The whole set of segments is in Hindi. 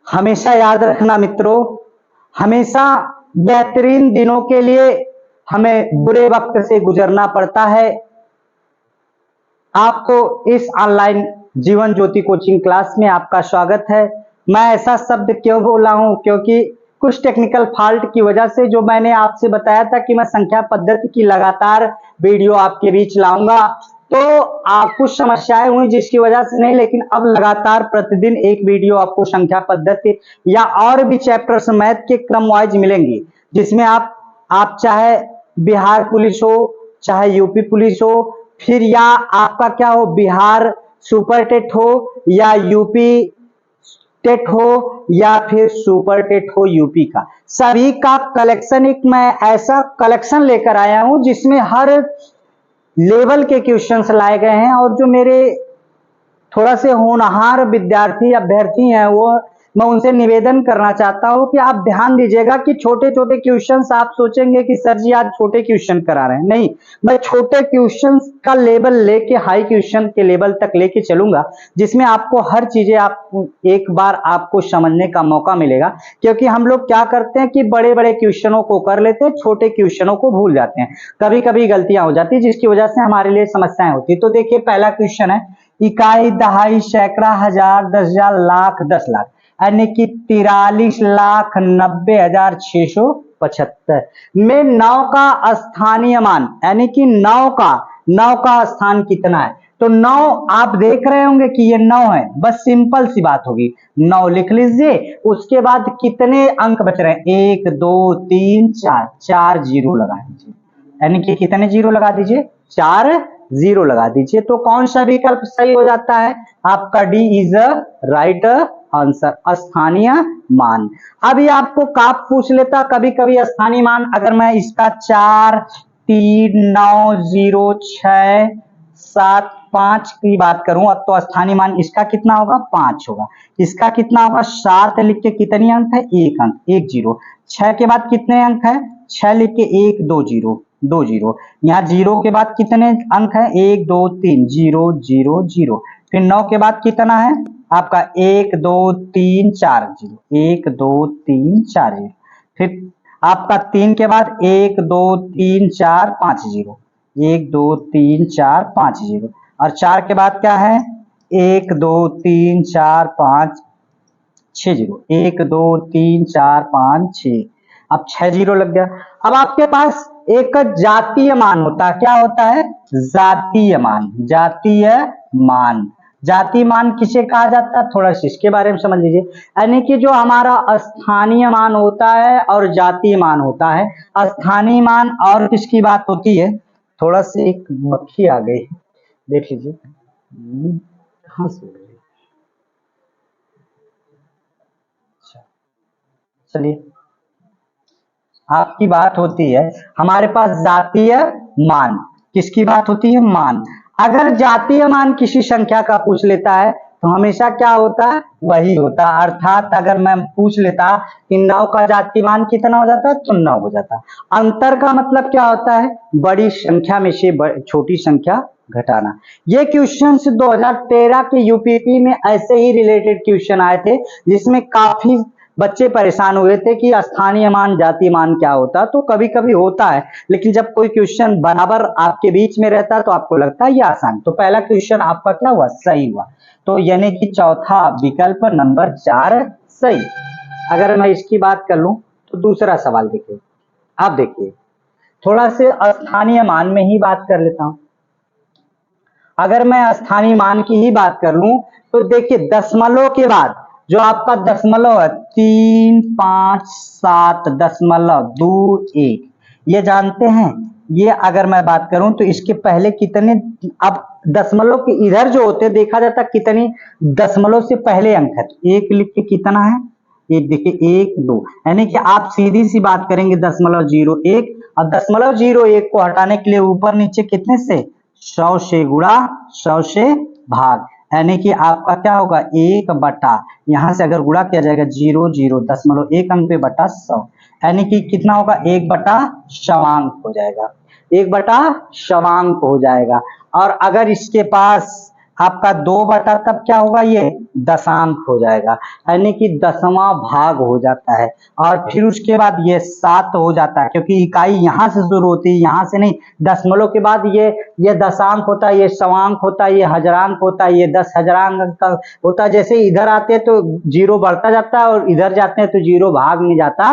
हमेशा याद रखना मित्रों, हमेशा बेहतरीन दिनों के लिए हमें बुरे वक्त से गुजरना पड़ता है। आपको इस online Jeevan Jyoti coaching class में आपका स्वागत है। मैं ऐसा शब्द क्यों बोला हूं, क्योंकि कुछ टेक्निकल फॉल्ट की वजह से जो मैंने आपसे बताया था कि मैं संख्या पद्धति की लगातार वीडियो आपके बीच लाऊंगा, तो कुछ समस्याएं हुई जिसकी वजह से नहीं, लेकिन अब लगातार प्रतिदिन एक वीडियो आपको संख्या पद्धति या और भी चैप्टर्स मैथ के क्रम वाइज मिलेंगी, जिसमें आप चाहे बिहार पुलिस हो, चाहे यूपी पुलिस हो, फिर या आपका क्या हो, बिहार सुपर टेट हो या यूपी टेट हो या फिर सुपर टेट हो यूपी का, सभी का कलेक्शन एक मैं ऐसा कलेक्शन लेकर आया हूं जिसमें हर लेवल के क्वेश्चंस लाए गए हैं। और जो मेरे थोड़ा से होनहार विद्यार्थी अभ्यर्थी हैं, वो मैं उनसे निवेदन करना चाहता हूं कि आप ध्यान दीजिएगा कि छोटे छोटे क्वेश्चंस, आप सोचेंगे कि सर जी आज छोटे क्वेश्चन करा रहे हैं, नहीं, मैं छोटे क्वेश्चंस का लेवल लेके हाई क्वेश्चन के लेवल तक लेके चलूंगा, जिसमें आपको हर चीजें आप एक बार आपको समझने का मौका मिलेगा। क्योंकि हम लोग क्या करते हैं कि बड़े बड़े क्वेश्चनों को कर लेते हैं, छोटे क्वेश्चनों को भूल जाते हैं, कभी कभी गलतियां हो जाती है जिसकी वजह से हमारे लिए समस्याएं होती है। तो देखिए, पहला क्वेश्चन है, इकाई, दहाई, सैकड़ा, हजार, 10,000, लाख, 10 लाख, यानी कि 43,90,675 में 9 का स्थानीय मान, यानी कि 9 का स्थान कितना है। तो 9 आप देख रहे होंगे कि ये 9 है, बस सिंपल सी बात होगी, 9 लिख लीजिए। उसके बाद कितने अंक बच रहे हैं, 1 2 3 4, 4 जीरो लगा दीजिए, यानी कि कितने जीरो लगा दीजिए, 4 जीरो लगा दीजिए। तो कौन सा विकल्प सही हो जाता है, आपका D is a right answer, स्थानीय मान। अभी आपको काप पूछ लेता कभी कभी स्थानीय मान, अगर मैं इसका 4 3 9 0 6 7 5 की बात करूं, अब तो स्थानीय मान इसका कितना होगा, 5 होगा। इसका कितना होगा, 7 लिख के कितने अंक है, 1 अंक, 1 जीरो। 6 के बाद कितने अंक है, 6 लिख के 1 2 जीरो, 2 जीरो। यहाँ जीरो के बाद कितने अंक है, 1 2 3 0 0 0। फिर 9 के बाद कितना है आपका, 1 2 3 4 जीरो, 1 2 3 4 जीरो। फिर आपका 3 के बाद 1 2 3 4 5 जीरो, 1 2 3 4 5 जीरो। और 4 के बाद क्या है, 1 2 3 4 5 6 जीरो, 1 2 3 4 5 6। अब 6 जीरो लग गया। अब आपके पास एक जातीय मान होता है, क्या होता है, जातीय मान, जातीय मान। जातीय मान किसे कहा जाता है, थोड़ा सा इसके बारे में समझ लीजिए। यानी कि जो हमारा स्थानीय मान होता है और जातीय मान होता है, स्थानीय मान और किसकी बात होती है, थोड़ा से एक मक्खी आ गई, देख लीजिए कहां से। चलिए, आपकी बात होती है, हमारे पास जातीय मान, किसकी बात होती है, मान। अगर जातीय मान किसी संख्या का पूछ लेता है तो हमेशा क्या होता है, वही होता है। अर्थात अगर मैं पूछ लेता कि 9 का जातीय मान कितना हो जाता है, तो 9 हो जाता। अंतर का मतलब क्या होता है, बड़ी संख्या में से छोटी संख्या घटाना। ये क्वेश्चंस 2013 के यूपीपी में ऐसे ही रिलेटेड क्वेश्चन आए थे, जिसमें काफी बच्चे परेशान हुए थे कि स्थानीय मान जातीय मान क्या होता। तो कभी कभी होता है, लेकिन जब कोई क्वेश्चन बराबर आपके बीच में रहता है तो आपको लगता है ये आसान। तो पहला क्वेश्चन आपका क्या हुआ, सही हुआ। तो यानी कि चौथा विकल्प नंबर 4 सही। अगर मैं इसकी बात कर लूं तो दूसरा सवाल देखिए, आप देखिए, थोड़ा से स्थानीय मान में ही बात कर लेता हूं। अगर मैं स्थानीय मान की ही बात कर लूं तो देखिए, दशमलव के बाद जो आपका दशमलव है, 3 5 7 दशमलव 2 1, ये जानते हैं। ये अगर मैं बात करूं तो इसके पहले कितने, अब दशमलव के इधर जो होते देखा जाता कितनी दशमलव से पहले अंक है, एक लिख के कितना है, एक देखिए 1 2, यानी कि आप सीधी सी बात करेंगे 0.01, और 0.01 को हटाने के लिए ऊपर नीचे कितने से, 100 से गुणा, 100 से भाग, यानी कि आपका क्या होगा, 1 बटा, यहां से अगर गुणा किया जाएगा 0 0 0.1 अंक पे बटा 100, यानी कि कितना होगा, 1 बटा शवांक हो जाएगा, 1 बटा शवांक हो जाएगा। और अगर इसके पास आपका 2 बटा तब क्या होगा, ये दशांक हो जाएगा, यानी कि 10वां भाग हो जाता है। और फिर उसके बाद ये 7 हो जाता है, क्योंकि इकाई यहाँ से शुरू होती है, यहाँ से नहीं। दशमलव के बाद ये दशांक होता है, ये सवांक होता है, ये हजारांक होता है, ये 10 हजारांक का होता है। जैसे इधर आते हैं तो 0 बढ़ता जाता है और इधर जाते हैं तो 0 भाग में जाता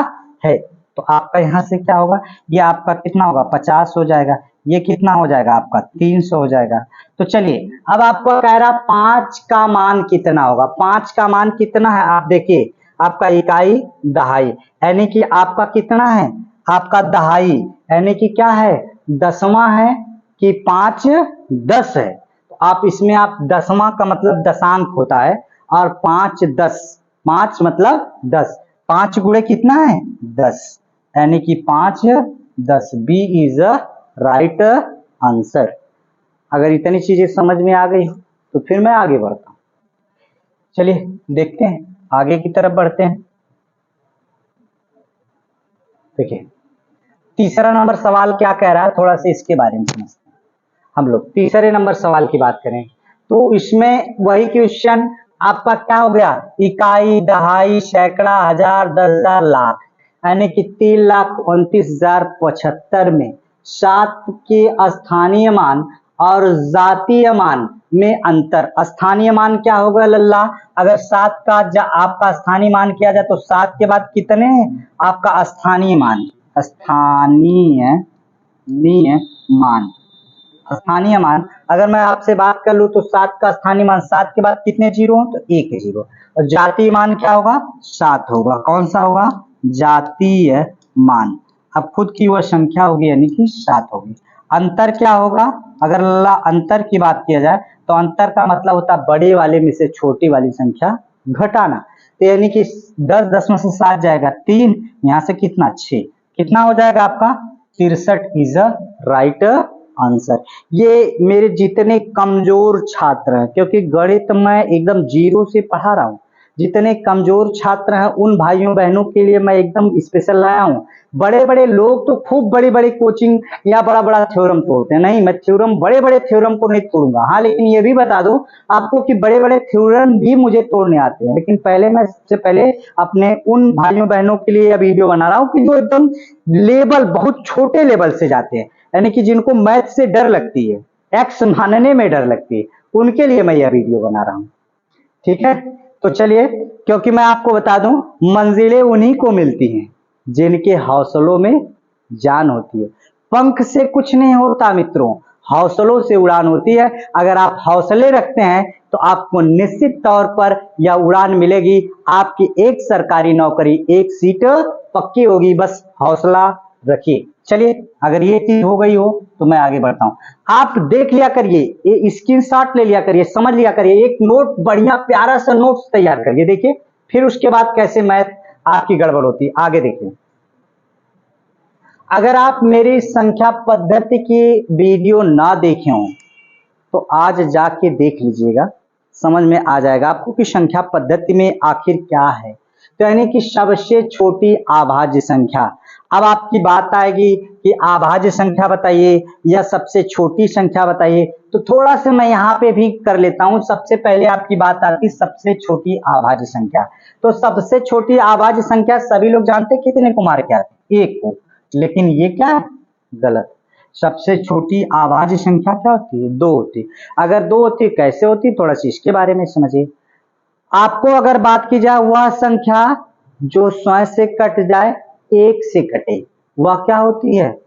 है। तो आपका यहाँ से क्या होगा, ये आपका कितना होगा, 50 हो जाएगा। ये कितना हो जाएगा आपका, 300 हो जाएगा। तो चलिए अब आपको कह रहा 5 का मान कितना होगा। 5 का मान कितना है, आप देखिए, आपका इकाई दहाई, यानी कि आपका कितना है, आपका दहाई, यानी कि क्या है, 10वां है कि 5 10 है। तो आप इसमें आप 10वां का मतलब दशांक होता है, और 5 10, 5 मतलब 10, 5 गुणे कितना है 10, यानी कि 5 10। B is a right answer. अगर इतनी चीजें समझ में आ गई तो फिर मैं आगे बढ़ता हूं। चलिए देखते हैं, आगे की तरफ बढ़ते हैं। देखिए तीसरा नंबर सवाल क्या कह रहा है, थोड़ा सा इसके बारे में समझते हैं। हम लोग तीसरे नंबर सवाल की बात करें तो इसमें वही क्वेश्चन आपका क्या हो गया, इकाई दहाई सैकड़ा हजार 10,000 लाख, यानी कि 3,29,075 में 7 के स्थानीय मान और जातीय मान में अंतर। स्थानीय मान क्या होगा लल्ला, अगर 7 का आपका स्थानीय मान किया जाए तो 7 के बाद कितने आपका स्थानीय मान, स्थानीय मान, स्थानीय मान अगर मैं आपसे बात कर लूं तो 7 का स्थानीय मान, 7 के बाद कितने जीरो हो, तो 1 जीरो। और जातीय मान क्या होगा, 7 होगा। कौन सा होगा, जातीय मान। अब खुद की वह संख्या होगी, यानी कि 7 होगी। अंतर क्या होगा, अगर अंतर की बात किया जाए तो अंतर का मतलब होता है बड़े वाले में से छोटी वाली संख्या घटाना। तो यानी कि 10 10 में से 7 जाएगा 3, यहाँ से कितना 6, कितना हो जाएगा आपका 63 इज अ राइट आंसर। ये मेरे जितने कमजोर छात्र हैं, क्योंकि गणित मैं एकदम जीरो से पढ़ा रहा हूँ, जितने कमजोर छात्र हैं उन भाइयों बहनों के लिए मैं एकदम स्पेशल लाया हूँ। बड़े बड़े लोग तो खूब बड़ी बड़ी कोचिंग या बड़ा बड़ा थ्योरम तोड़ते हैं, नहीं मैं थ्योरम बड़े बड़े थ्योरम को नहीं तोड़ूंगा। हाँ लेकिन ये भी बता दो आपको कि बड़े बड़े थ्योरम भी मुझे तोड़ने आते हैं, लेकिन पहले मैं सबसे पहले अपने उन भाइयों बहनों के लिए यह वीडियो बना रहा हूँ कि जो एकदम लेवल बहुत छोटे लेवल से जाते हैं, यानी कि जिनको मैथ से डर लगती है, एक्स मानने में डर लगती है, उनके लिए मैं यह वीडियो बना रहा हूं। ठीक है, तो चलिए, क्योंकि मैं आपको बता दूं मंजिलें उन्हीं को मिलती हैं जिनके हौसलों में जान होती है। पंख से कुछ नहीं होता मित्रों, हौसलों से उड़ान होती है। अगर आप हौसले रखते हैं तो आपको निश्चित तौर पर यह उड़ान मिलेगी। आपकी एक सरकारी नौकरी, एक सीट पक्की होगी, बस हौसला रखिए। चलिए अगर ये चीज हो गई हो तो मैं आगे बढ़ता हूं। आप देख लिया करिए, ये स्क्रीनशॉट ले लिया करिए, समझ लिया करिए, एक नोट बढ़िया प्यारा सा नोट्स तैयार करिए। देखिए फिर उसके बाद कैसे मैथ आपकी गड़बड़ होती है, आगे देखिए। अगर आप मेरी संख्या पद्धति की वीडियो ना देखे हो तो आज जाके देख लीजिएगा, समझ में आ जाएगा आपको कि संख्या पद्धति में आखिर क्या है। तो यानी कि सबसे छोटी अभाज्य संख्या। अब आपकी बात आएगी कि अभाज्य संख्या बताइए या सबसे छोटी संख्या बताइए, तो थोड़ा सा मैं यहाँ पे भी कर लेता हूँ। सबसे पहले आपकी बात आती सबसे छोटी अभाज्य संख्या। तो सबसे छोटी अभाज्य संख्या सभी लोग जानते हैं कितने को मार के आते, 1 को, लेकिन ये क्या है, गलत। सबसे छोटी अभाज्य संख्या क्या होती है, 2 होती है। अगर 2 होती कैसे होती, थोड़ा सा इसके बारे में समझिए। आपको अगर बात की जाए वह संख्या जो स्वयं से कट जाए, 1 से कटे, वह क्या होती है,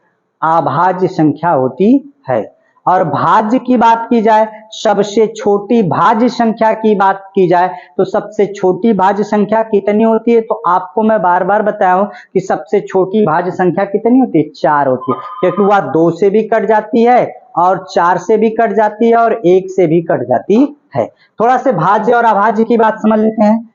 अभाज्य संख्या होती है। और भाज्य की बात की जाए, सबसे छोटी भाज्य संख्या की बात की जाए तो सबसे छोटी भाज्य संख्या कितनी होती है, तो आपको मैं बार बार बताया हूं कि सबसे छोटी भाज्य संख्या कितनी होती है, 4 होती है, क्योंकि वह 2 से भी कट जाती है और 4 से भी कट जाती है और 1 से भी कट जाती है। थोड़ा से भाज्य और अभाज्य की बात समझ लेते हैं।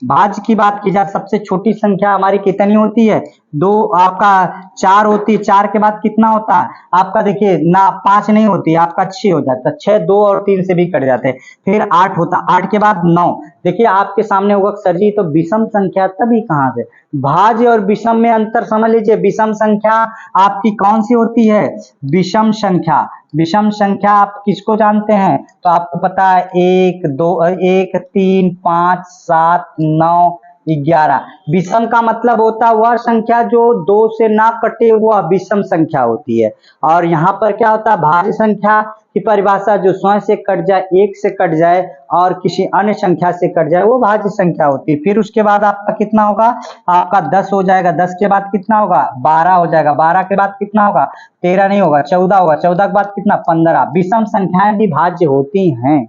भाज्य की बात की जाए, सबसे छोटी संख्या हमारी कितनी होती है, 2, आपका 4 होती है। 4 के बाद कितना होता है आपका, देखिए ना 5 नहीं होती, आपका 6 हो जाता है, 6 2 और 3 से भी कट जाते हैं। फिर 8 होता, 8 के बाद 9। देखिए आपके सामने होगा सर जी तो विषम संख्या तभी कहां से, भाज्य और विषम में अंतर समझ लीजिए। विषम संख्या आपकी कौन सी होती है, विषम संख्या विषम संख्या आप किसको जानते हैं? तो आपको पता है 1 2 1 3 5 7 9 11। विषम का मतलब होता है वह संख्या जो 2 से ना कटे, वह विषम संख्या होती है। और यहाँ पर क्या होता है, भाज्य संख्या की परिभाषा जो स्वयं से कट जाए, 1 से कट जाए और किसी अन्य संख्या से कट जाए, वो भाज्य संख्या होती है। फिर उसके बाद आपका कितना होगा, आपका 10 हो जाएगा। 10 के बाद कितना होगा, 12 हो जाएगा। 12 के बाद कितना होगा, 13 नहीं होगा, 14 होगा। 14 के बाद कितना, 15। विषम संख्याएं भी भाज्य होती हैं।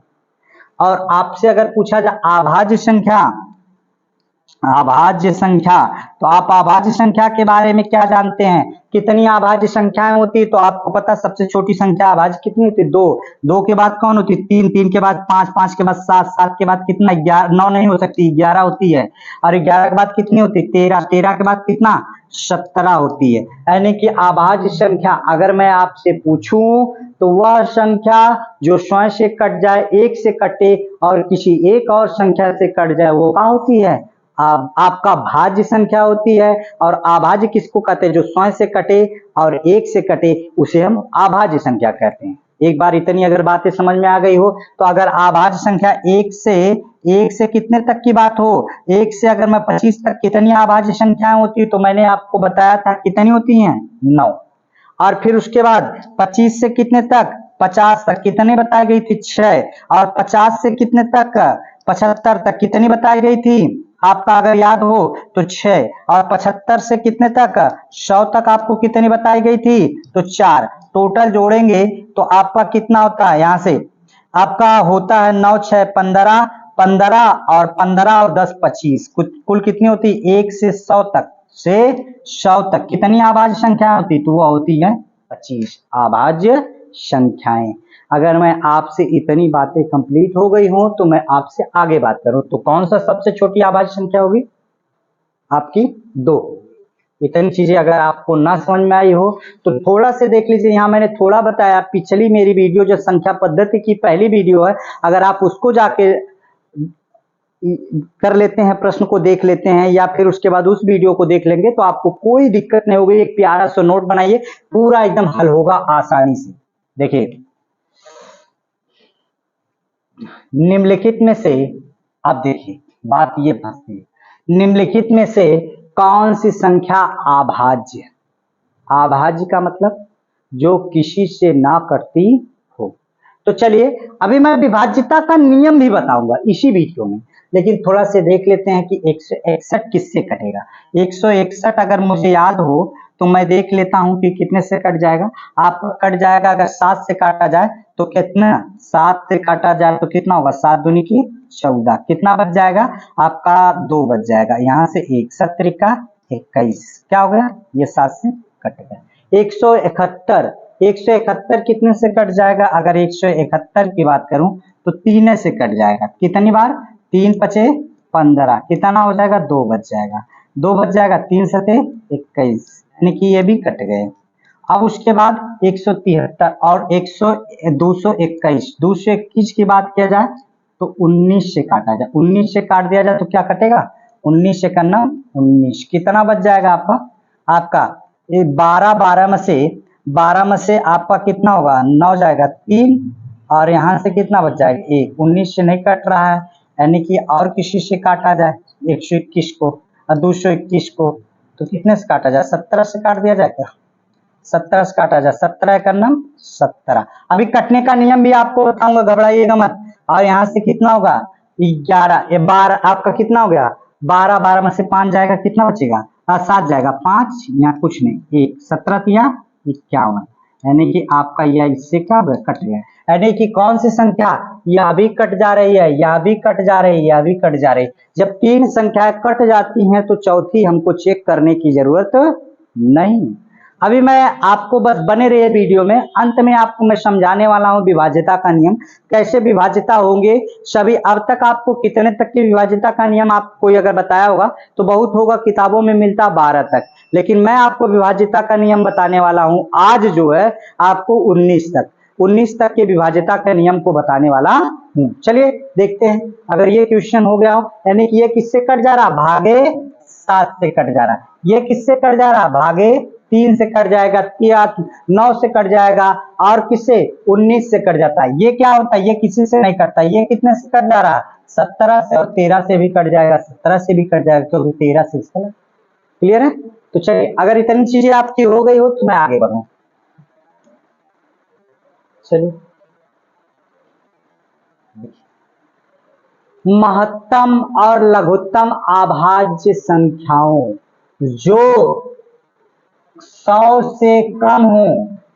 और आपसे अगर पूछा जाए अभाज्य संख्या, अभाज्य संख्या, तो आप अभाज्य संख्या के बारे में क्या जानते हैं? कितनी अभाज्य संख्याएं होती है? तो आपको पता सबसे छोटी संख्या अभाज्य कितनी होती है, 2। 2 के बाद कौन होती है, 3। 3 के बाद 5। 5 के बाद 7। 7 के बाद कितना, 11। 9 नहीं हो सकती, 11 होती है। और 11 के बाद कितनी होती है, 13। 13 के बाद कितना, 17 होती है। यानी कि अभाज्य संख्या अगर मैं आपसे पूछूं तो वह संख्या जो स्वयं से कट जाए, 1 से कटे और किसी एक और संख्या से कट जाए, वो क्या होती है, आपका भाज्य संख्या होती है। और अभाज्य किसको कहते हैं, जो स्वयं से कटे और 1 से कटे, उसे हम अभाज्य संख्या कहते हैं। एक बार इतनी अगर बातें समझ में आ गई हो तो अगर अभाज्य संख्या 1 से कितने तक की बात हो, 1 से अगर मैं 25 तक कितनी अभाज्य संख्याएं होती है, तो मैंने आपको बताया था कितनी होती हैं, 9। और फिर उसके बाद 25 से कितने तक, 50 तक कितनी बताई गई थी, 6। और 50 से कितने तक, 75 तक कितनी बताई गई थी, आपका अगर याद हो तो 6। और 75 से कितने तक, 100 तक आपको कितनी बताई गई थी, तो 4। टोटल जोड़ेंगे तो आपका कितना होता है, यहां से आपका होता है 9 6 15। 15 और 15 और 10 25, कुल कितनी होती है, 1 से 100 तक, से 100 तक कितनी अभाज्य संख्या होती, तो वह होती है 25 अभाज्य संख्याएं। अगर मैं आपसे इतनी बातें कंप्लीट हो गई हो तो मैं आपसे आगे बात करूं तो कौन सा सबसे छोटी अभाज्य संख्या होगी, आपकी 2। इतनी चीजें अगर आपको ना समझ में आई हो तो थोड़ा से देख लीजिए, यहाँ मैंने थोड़ा बताया। पिछली मेरी वीडियो जो संख्या पद्धति की पहली वीडियो है, अगर आप उसको जाके कर लेते हैं, प्रश्न को देख लेते हैं, या फिर उसके बाद उस वीडियो को देख लेंगे तो आपको कोई दिक्कत नहीं होगी। एक प्यारा सा नोट बनाइए, पूरा एकदम हल होगा आसानी से। देखिए निम्नलिखित में से, आप देखिए बात ये फंसती है, निम्नलिखित में से कौन सी संख्या अभाज्य, अभाज्य का मतलब जो किसी से ना कटती हो। तो चलिए अभी मैं विभाज्यता का नियम भी बताऊंगा इसी वीडियो में, लेकिन थोड़ा से देख लेते हैं कि 161 किससे कटेगा। 161 अगर मुझे याद हो तो मैं देख लेता हूं कि कितने से कट जाएगा। आपका कट जाएगा, अगर 7 से काटा जाए तो कितना, 7 से काटा जाए तो कितना होगा, 7 दूनी की 14, कितना बच जाएगा आपका, 2 बच जाएगा। यहाँ से 1 7 त्रिका 21, क्या हो गया, ये 7 से कट गया। 171, 171 कितने से कट जाएगा, अगर 171 की बात करूं तो 3 से कट जाएगा। कितनी बार, 3 पचे 15, कितना हो जाएगा, 2 बच जाएगा। 2 बच जाएगा, 3 सते 21, यानी कि ये भी कट गए। अब उसके बाद 173 और 221 की बात किया जाए तो 19 से काटा जाए, 19 से काट दिया जाए तो क्या कटेगा, 19 से करना 19, कितना बच जाएगा आपका 12 में से आपका कितना होगा, 9 जाएगा, 3 और यहाँ से कितना बच जाएगा, 1। 19 से नहीं कट रहा है, यानी कि और किसी से काटा जाए 121 को और 221 को, तो कितने से काटा जाए, 17 से काट दिया जाए क्या, 17 से काटा जाए, 17 करना 17। अभी कटने का नियम भी आपको बताऊंगा, घबराइएगा मत। और यहाँ से कितना होगा, 11, ये 12 आपका कितना हो गया, 12, 12 में से 5 जाएगा, कितना बचेगा, 7 जाएगा, 5 यहाँ कुछ नहीं, 1, 17 या 51, यानी कि आपका यह इससे क्या कट गया। यानी कि कौन सी संख्या, यह भी कट जा रही है, यह भी कट जा रही है, यह भी कट जा रही है। जब 3 संख्याएं कट जाती हैं तो चौथी हमको चेक करने की जरूरत नहीं। अभी मैं आपको बस बने रहे वीडियो में, अंत में आपको मैं समझाने वाला हूं विभाज्यता का नियम, कैसे विभाज्यता होंगे सभी। अब तक आपको कितने तक की विभाज्यता का नियम आप कोई अगर बताया होगा तो बहुत होगा, किताबों में मिलता 12 तक, लेकिन मैं आपको विभाज्यता का नियम बताने वाला हूं आज जो है आपको 19 तक के विभाज्यता के नियम को बताने वाला हूं। चलिए देखते हैं, अगर ये क्वेश्चन हो गया हो, यानी कि ये किससे कट जा रहा, भागे 7 से कट जा रहा है, ये किससे कट जा रहा, भागे 3 से कट जाएगा, 9 से कट जाएगा, और किससे 19 से कट जाता है। ये क्या होता है, ये किसी से नहीं कटता, ये कितने से कट जा रहा है 17 से, और 13 से भी कट जाएगा, 17 से भी कट जाएगा, क्योंकि 13 से इसका। क्लियर है। तो चलिए, अगर इतनी चीजें आपकी हो गई हो तो मैं आगे बढ़ूं। चलिए, महत्तम और लघुत्तम अभाज्य संख्याओं जो 100 से कम हो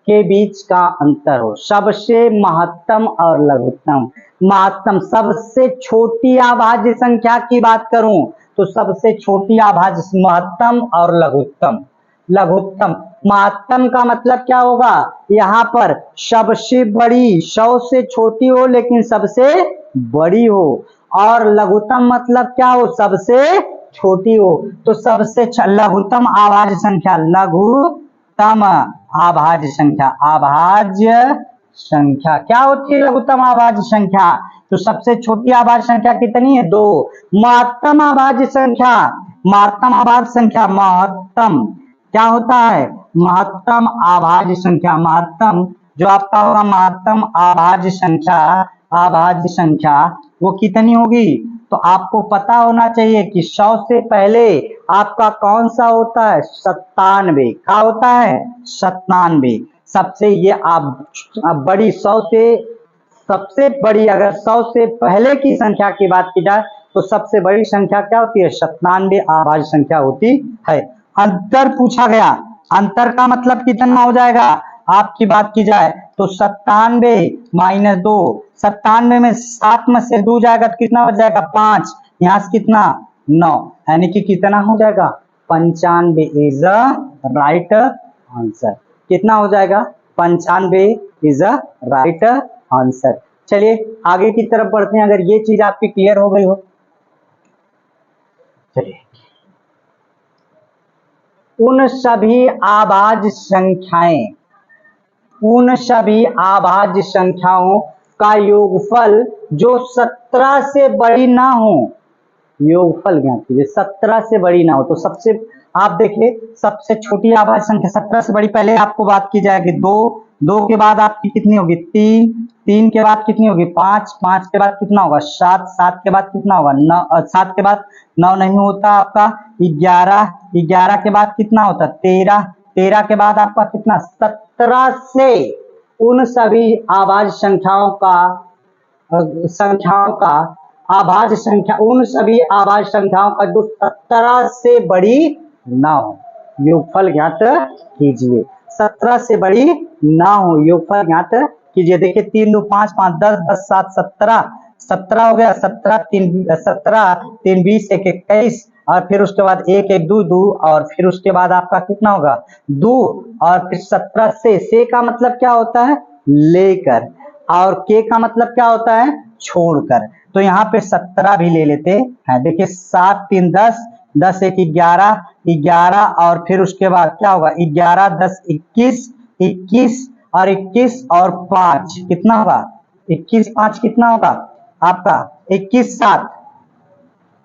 के बीच का अंतर हो। सबसे महत्तम और लघुत्तम, महत्तम सबसे छोटी अभाज्य संख्या की बात करूं तो सबसे छोटी अभाज्य महत्तम, और लघुत्तम लघुत्तम। महत्तम का मतलब क्या होगा, यहाँ पर सबसे बड़ी, 100 से छोटी हो लेकिन सबसे बड़ी हो, और लघुत्तम मतलब क्या हो, सबसे छोटी हो। तो सबसे लघुत्तम अभाज्य संख्या, लघुत्तम अभाज्य संख्या, अभाज्य संख्या क्या होती है लघुत्तम अभाज्य संख्या, तो सबसे छोटी अभाज्य संख्या कितनी है 2। महत्तम अभाज्य संख्या, महत्तम अभाज्य संख्या, महत्तम क्या होता है, महत्तम अभाज्य संख्या, महत्तम जो आपका होगा महत्तम अभाज्य संख्या, अभाज्य संख्या वो कितनी होगी, तो आपको पता होना चाहिए कि 100 से पहले आपका कौन सा होता है 97, क्या होता है 97। सबसे ये आप बड़ी 100 से, सबसे बड़ी, अगर 100 से पहले की संख्या की बात की जाए तो सबसे बड़ी संख्या क्या होती है 97 अभाज्य संख्या होती है। अंतर पूछा गया, अंतर का मतलब कितना हो जाएगा, आपकी बात की जाए तो 97 माइनस 2, 97 में 7 में से 2 जाएगा तो कितना हो जाएगा 5, यहाँ से कितना 9, यानी कि कितना हो जाएगा 95 इज अ राइट आंसर। कितना हो जाएगा 95 इज अ राइट आंसर। चलिए आगे की तरफ बढ़ते हैं, अगर ये चीज आपकी क्लियर हो गई हो। चलिए, उन सभी अभाज्य संख्याएं, उन सभी अभाज्य संख्याओं का योगफल जो 17 से बड़ी ना हो, योगफल ज्ञात कीजिए 17 से बड़ी ना हो। तो सबसे आप देखिए सबसे छोटी अभाज्य संख्या 17 से बड़ी, पहले आपको बात की जाएगी 2, 2 के बाद आपकी कितनी होगी 3, 3 के बाद कितनी होगी 5, 5 के बाद कितना होगा 7, 7 के बाद कितना होगा 9, 7 के बाद 9 नहीं होता आपका 11, 11 के बाद कितना होता 13, 13 के बाद आपका कितना 17 से उन सभी अभाज्य संख्याओं का अभाज्य संख्या, उन सभी अभाज्य संख्याओं का जो 17 से बड़ी ना हो, योगफल ज्ञात कीजिए। 17 से बड़ी ना हो, योगफल ज्ञात कीजिए। देखिए 3 2 5 5 10 10 7 17, 17 हो गया, 17 3 20 1 21, और फिर उसके बाद 1 1 2 2, और फिर उसके बाद आपका कितना होगा 2, और फिर 17 से का मतलब क्या होता है लेकर, और के का मतलब क्या होता है छोड़कर। तो यहाँ पे 17 भी ले लेते हैं। देखिए 7 3 10, 10 1 11, 11, और फिर उसके बाद क्या होगा 11 10 21, 21 और 21 और 5 कितना होगा 21 5 कितना होगा आपका 21 7।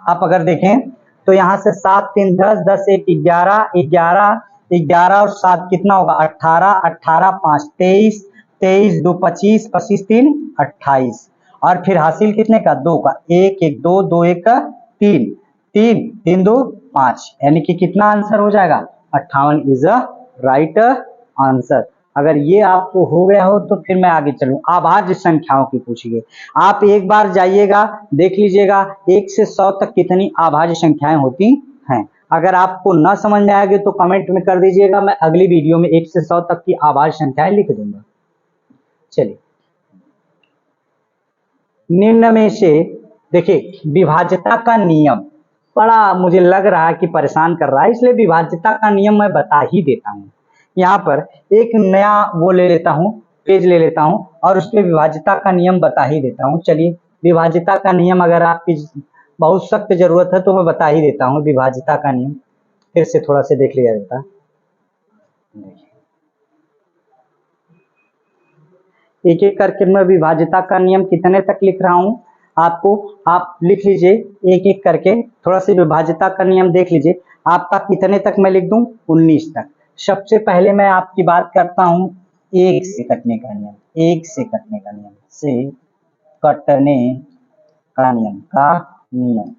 आप अगर देखें तो यहाँ से 7 3 10, 10 1 11, 11 11 और 7 कितना होगा 18, 18 5 23, 23 2 25, 25 3 28, और फिर हासिल कितने का 2 का, 1 1 2 2 1 का 3 3 3 2 5, यानी कि कितना आंसर हो जाएगा 58 इज अ राइट आंसर। अगर ये आपको हो गया हो तो फिर मैं आगे चलूं, अभाज्य संख्याओं की पूछिए। आप एक बार जाइएगा देख लीजिएगा 1 से 100 तक कितनी अभाज्य संख्याएं होती हैं। अगर आपको ना समझ में आएगी तो कमेंट में कर दीजिएगा, मैं अगली वीडियो में 1 से 100 तक की अभाज्य संख्याएं लिख दूंगा। चलिए, निम्न में से देखिए विभाज्यता का नियम बड़ा मुझे लग रहा है कि परेशान कर रहा है, इसलिए विभाज्यता का नियम मैं बता ही देता हूं। यहाँ पर एक नया वो ले लेता हूं, पेज ले लेता हूं, और उस पर विभाज्यता का नियम बता ही देता हूं। चलिए, विभाज्यता का नियम अगर आपकी बहुत सख्त जरूरत है तो मैं बता ही देता हूं। विभाज्यता का नियम फिर से थोड़ा सा देख लिया जाता है। एक एक करके मैं विभाज्यता का नियम कितने तक लिख रहा हूं आपको, आप लिख लीजिए एक एक करके। थोड़ा सा विभाज्यता का नियम देख लीजिए, आपका कितने तक मैं लिख दूं 19 तक। सबसे पहले मैं आपकी बात करता हूं एक से कटने का नियम, एक से कटने का नियम, से कटने का नियम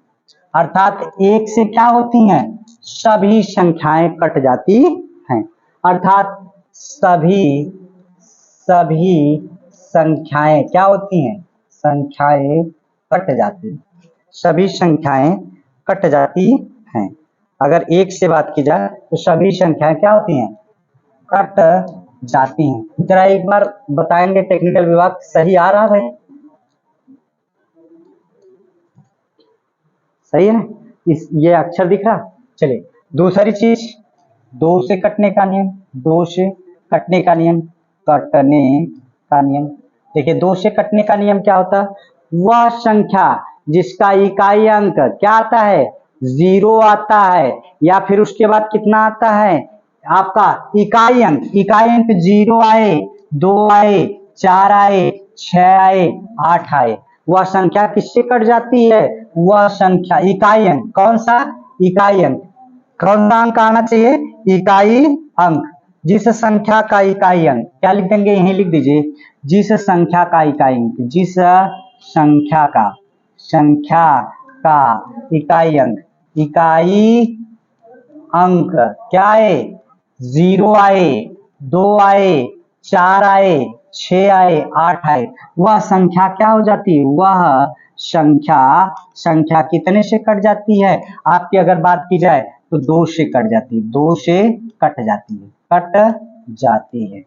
अर्थात एक से क्या होती हैं, सभी संख्याएं कट जाती हैं, अर्थात सभी संख्याएं क्या होती हैं, संख्याएं कट जाती, सभी संख्याएं कट जाती हैं। अगर एक से बात की जाए तो सभी संख्याएं क्या होती हैं, कट जाती हैं। जरा एक बार बताएंगे टेक्निकल विभाग, सही आ रहा है, सही है ना, ये अक्षर दिख रहा। चलिए दूसरी चीज, दो से कटने का नियम, दो से कटने का नियम, कटने का नियम। देखिए दो से कटने का नियम क्या होता है, वह संख्या जिसका इकाई अंक क्या आता है, 0 आता है, या फिर उसके बाद कितना आता है आपका इकाई अंक 0 आए, 2 आए, 4 आए, 6 आए, 8 आए, वह संख्या किससे कट जाती है, वह संख्या इकाई अंक, कौन सा इकाई अंक, कौन सा अंक आना चाहिए, इकाई अंक, जिस संख्या का इकाई अंक क्या लिख देंगे, यहीं लिख दीजिए, जिस संख्या का इकाई अंक, जिस संख्या का इकाई अंक क्या है, 0 आए, 2 आए, 4 आए, 6 आए, 8 आए, वह संख्या क्या हो जाती है, वह संख्या कितने से कट जाती है, आपकी अगर बात की जाए तो 2 से कट जाती है, 2 से कट जाती है, कट जाती है।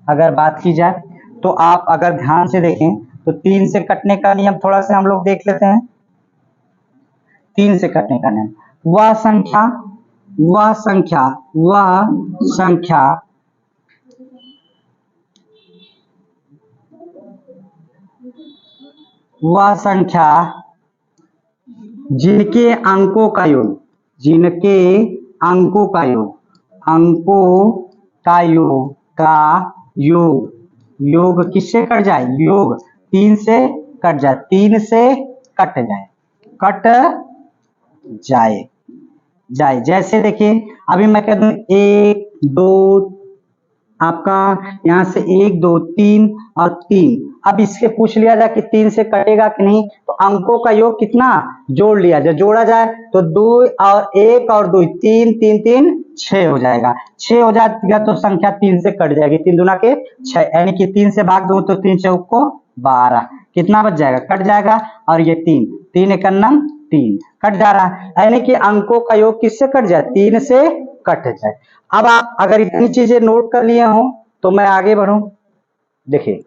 अगर बात की जाए तो आप अगर ध्यान से देखें तो 3 से कटने का नियम थोड़ा सा हम लोग देख लेते हैं। 3 से कटने का नियम, वह संख्या जिनके अंकों का योग किससे कट जाए, योग 3 से कट जाए, 3 से कट जाए। जैसे देखिए अभी मैं कह दूं 1 2, आपका यहाँ से 1 2 3 और 3, अब इससे पूछ लिया जाए कि 3 से कटेगा कि नहीं, तो अंकों का योग कितना जोड़ लिया जाए, जोड़ा जाए तो 2 और 1 और 2 3 3 3 6 हो जाएगा, 6 हो जाएगा तो संख्या 3 से कट जाएगी, 3 दूना के 6, यानी कि 3 से भाग दूं तो 3 चौक को 12, कितना बच जाएगा, कट जाएगा, और ये 3 एक अन्नम 3 कट जा रहा है, यानी कि अंकों का योग किससे कट जाए, 3 से कट जाए। अब आप अगर इतनी चीजें नोट कर लिए हो तो मैं आगे बढ़ूं। देखिए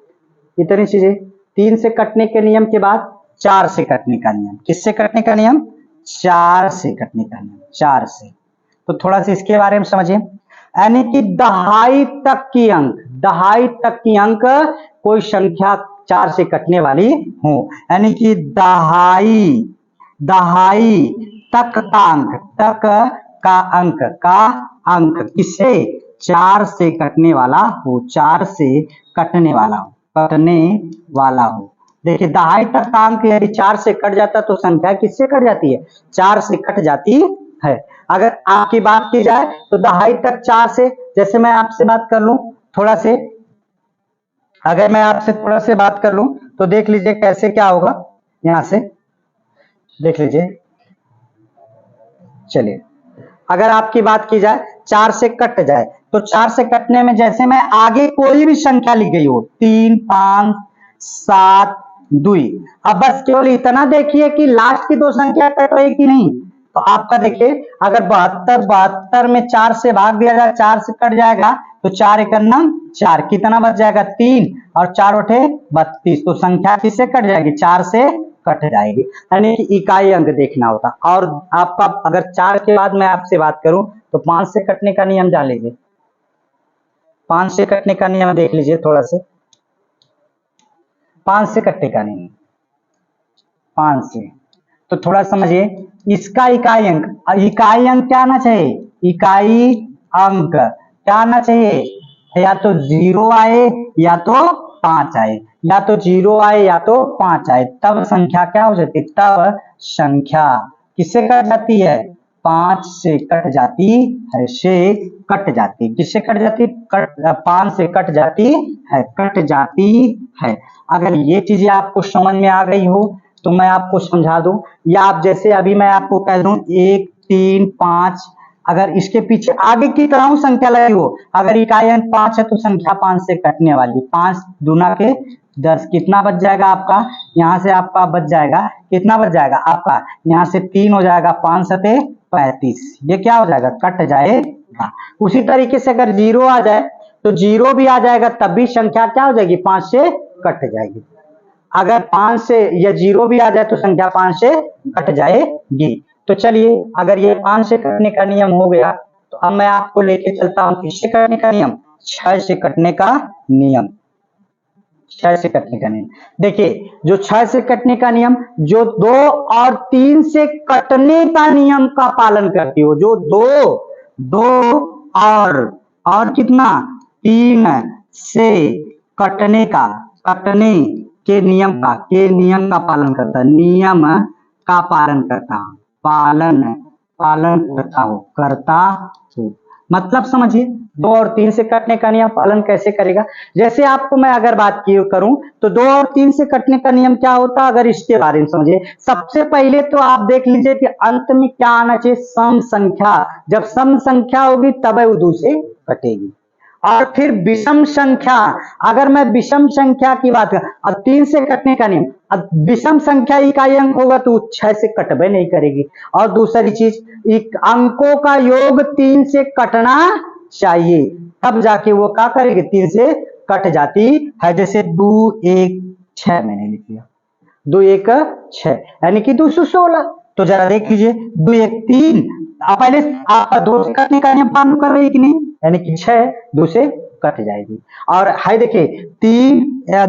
इतनी चीजें, 3 से कटने के नियम के बाद 4 से कटने का नियम, किससे कटने का नियम, 4 से कटने का नियम, 4 से। तो थोड़ा सा इसके बारे में समझिए, यानी कि दहाई तक की अंक कोई संख्या 4 से कटने वाली हो, यानी कि दहाई तक का अंक किससे, 4 से कटने वाला हो, 4 से कटने वाला हो। देखिए दहाई तक का अंक यदि 4 से कट जाता तो संख्या किससे कट जाती है, 4 से कट जाती है। अगर आपकी बात की जाए तो दहाई तक 4 से, जैसे मैं आपसे बात कर लूं थोड़ा से, अगर मैं आपसे थोड़ा से बात कर लूं तो देख लीजिए कैसे क्या होगा, यहां से देख लीजिए। चलिए अगर आपकी बात की जाए 4 से कट जाए तो 4 से कटने में जैसे मैं आगे कोई भी संख्या लिख गई हो, 3 5 7 2, अब बस केवल इतना देखिए कि लास्ट की 2 संख्या कट रही कि नहीं, तो आपका देखिए अगर 72 में 4 से भाग दिया जाए, 4 से कट जाएगा तो 4 एक अन्नम 4, कितना बच जाएगा 3, और 4 उठे 32, तो संख्या किससे कट जाएगी, 4 से कट जाएगी, यानी कि इकाई अंक देखना होता। और आपका अगर 4 के बाद मैं आपसे बात करूं तो 5 से कटने का नियम जान लीजिए, 5 से कटने का नियम देख लीजिए थोड़ा से, 5 से कटने का नियम, 5 से तो थोड़ा समझिए, इसका इकाई अंक क्या आना चाहिए, इकाई अंक क्या आना चाहिए, या तो 0 आए या तो 5 आए, या तो 0 आए या तो 5 आए, तब संख्या क्या हो जाती है, तब संख्या किससे कट जाती है, 5 से कट जाती है, से कट जाती, किससे कट जाती, 5 से कट जाती है, कट जाती है। अगर ये चीजें आपको समझ में आ गई हो तो मैं आपको समझा दूं, या आप जैसे अभी मैं आपको कह दूं 1 3 5, अगर इसके पीछे आगे की तरह संख्या लगी हो, अगर इकाई अंक 5 है तो संख्या 5 से कटने वाली, 5 दूना के 10, कितना बच जाएगा आपका, यहाँ से आपका बच जाएगा, कितना बच जाएगा आपका, यहाँ से 3 हो जाएगा, 5 सते 35, ये क्या हो जाएगा, कट जाएगा। उसी तरीके से अगर 0 आ जाए तो 0 भी आ जाएगा, तब भी संख्या क्या हो जाएगी, 5 से कट जाएगी। अगर 5 से या 0 भी आ जाए तो संख्या 5 से कट जाएगी। तो चलिए, अगर ये 5 से कटने का नियम हो गया तो अब मैं आपको लेके चलता हूं किससे कटने का नियम, 6 से कटने का नियम। 6 से कटने का नियम, देखिए जो 6 से कटने का नियम, जो 2 और 3 से कटने का नियम का पालन करती हो, जो 2 और कितना 3 से कटने के नियम का पालन करता है, नियम का पालन करता हूं, करता हूं। मतलब समझिए, 2 और 3 से कटने का नियम पालन कैसे करेगा। जैसे आपको मैं अगर बात करूं तो 2 और 3 से कटने का नियम क्या होता है, अगर इसके बारे में समझिए। सबसे पहले तो आप देख लीजिए कि अंत में क्या आना चाहिए, सम संख्या। जब सम संख्या होगी तब वो 2 से कटेगी। और फिर विषम संख्या, अगर मैं विषम संख्या की बात करूं, अब 3 से कटने का नियम, अब विषम संख्या इकाई अंक होगा तो 6 से कटबे नहीं करेगी। और दूसरी चीज, अंकों का योग 3 से कटना चाहिए, तब जाके वो क्या करेगी, 3 से कट जाती है। जैसे 2 1 6 मैंने लिख लिया, 2 1 6 यानी कि 216। तो जरा देख लीजिए, 2 1 3, पहले आपका 2 से कटने का नियम पालन कर रही है कि नहीं, यानी कि 6 2 से कट जाएगी। और हाय देखिए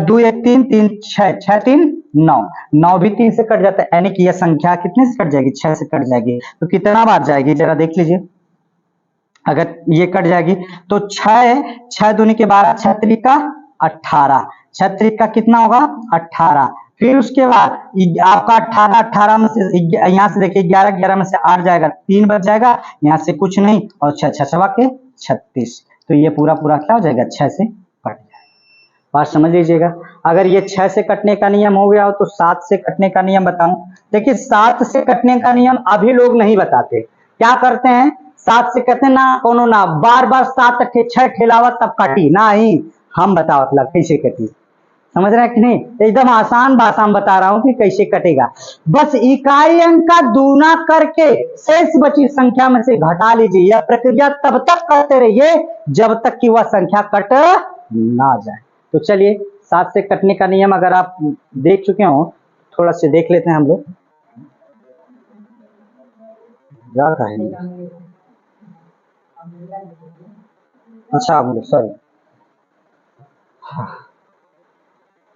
2 1 3 3 6 6 3 9, 9 भी 3 से कट जाता है, यानी कि यह संख्या कितने से कट जाएगी, 6 से कट जाएगी। तो कितना बार जाएगी जरा देख लीजिए, अगर ये कट जाएगी तो 6 दूनी के 12, 6 त्रिका 18, 6 त्रिका कितना होगा 18। फिर उसके बाद आपका 18 में से यहाँ से देखिए 11 में से 8 जाएगा, 3 बच जाएगा, यहाँ से कुछ नहीं, और 6 6 के 36। तो ये पूरा क्या हो जाएगा, 6 से कट जाएगा। बात समझ लीजिएगा। अगर ये 6 से कटने का नियम हो गया हो तो 7 से कटने का नियम बताऊं। देखिए 7 से कटने का नियम अभी लोग नहीं बताते, क्या करते हैं, 7 से कटने ना कोनो ना, बार 7 6 ठेलावा तब काटी ना ही, हम बताओ मतलब कैसे कटी, समझ रहे हैं कि नहीं। एकदम आसान भाषा में बता रहा हूं कि कैसे कटेगा। बस इकाई अंक का दूना करके शेष बची संख्या में से घटा लीजिए। यह प्रक्रिया तब तक करते रहिए जब तक कि वह संख्या कट ना जाए। तो चलिए 7 से कटने का नियम अगर आप देख चुके हो, थोड़ा से देख लेते हैं हम लोग। अच्छा बोलो, सॉरी,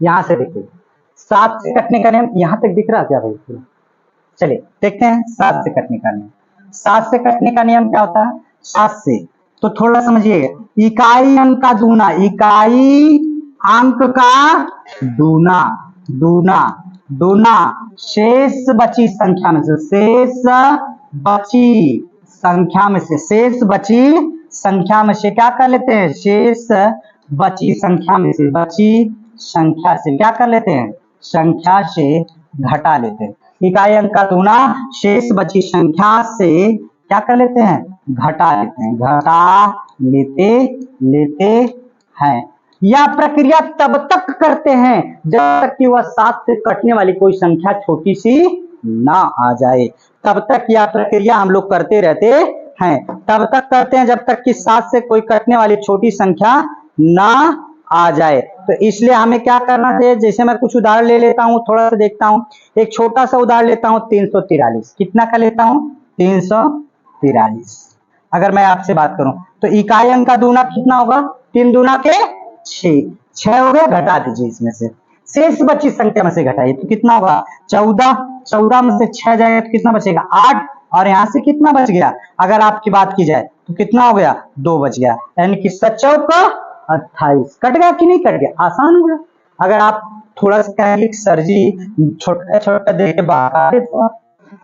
यहां से देखिए 7 से कटने का नियम यहां तक दिख रहा क्या भाई। चलिए देखते हैं 7 से कटने का नियम। 7 से कटने का नियम क्या होता है, 7 से तो थोड़ा समझिए, इकाई अंक का दूना, इकाई अंक का दूना शेष बची संख्या में से, शेष बची संख्या में से क्या कर लेते हैं, शेष बची संख्या में से, क्या कर लेते हैं, संख्या से घटा लेते हैं। इकाई अंक का दूना शेष बची संख्या से क्या कर लेते हैं, घटा लेते हैं। यह प्रक्रिया तब तक करते हैं जब तक कि वह 7 से कटने वाली कोई संख्या छोटी सी ना आ जाए। तब तक यह प्रक्रिया हम लोग करते रहते हैं, तब तक करते हैं जब तक कि 7 से कोई कटने वाली छोटी संख्या ना आ जाए। तो इसलिए हमें क्या करना चाहिए, जैसे मैं कुछ उदाहरण ले लेता हूं, थोड़ा सा देखता हूं। एक छोटा सा उदाहरण लेता हूं, 343, कितना का लेता हूं, 343। अगर मैं आपसे बात करूं तो इकाई अंक का दूना कितना होगा, 3 दूना के 6 हो गया, घटा दीजिए इसमें से, शेष बची संख्या में से घटाइए तो कितना होगा 14 में से 6 जाएगा तो कितना बचेगा 8, और यहाँ से कितना बच गया, अगर आपकी बात की जाए तो कितना हो गया 2 बच गया, यानी कि 7 28। कट गया कि नहीं कट गया, आसान हो गया। अगर आप थोड़ा सा कहेंगे सर जी छोटा देख के बाहर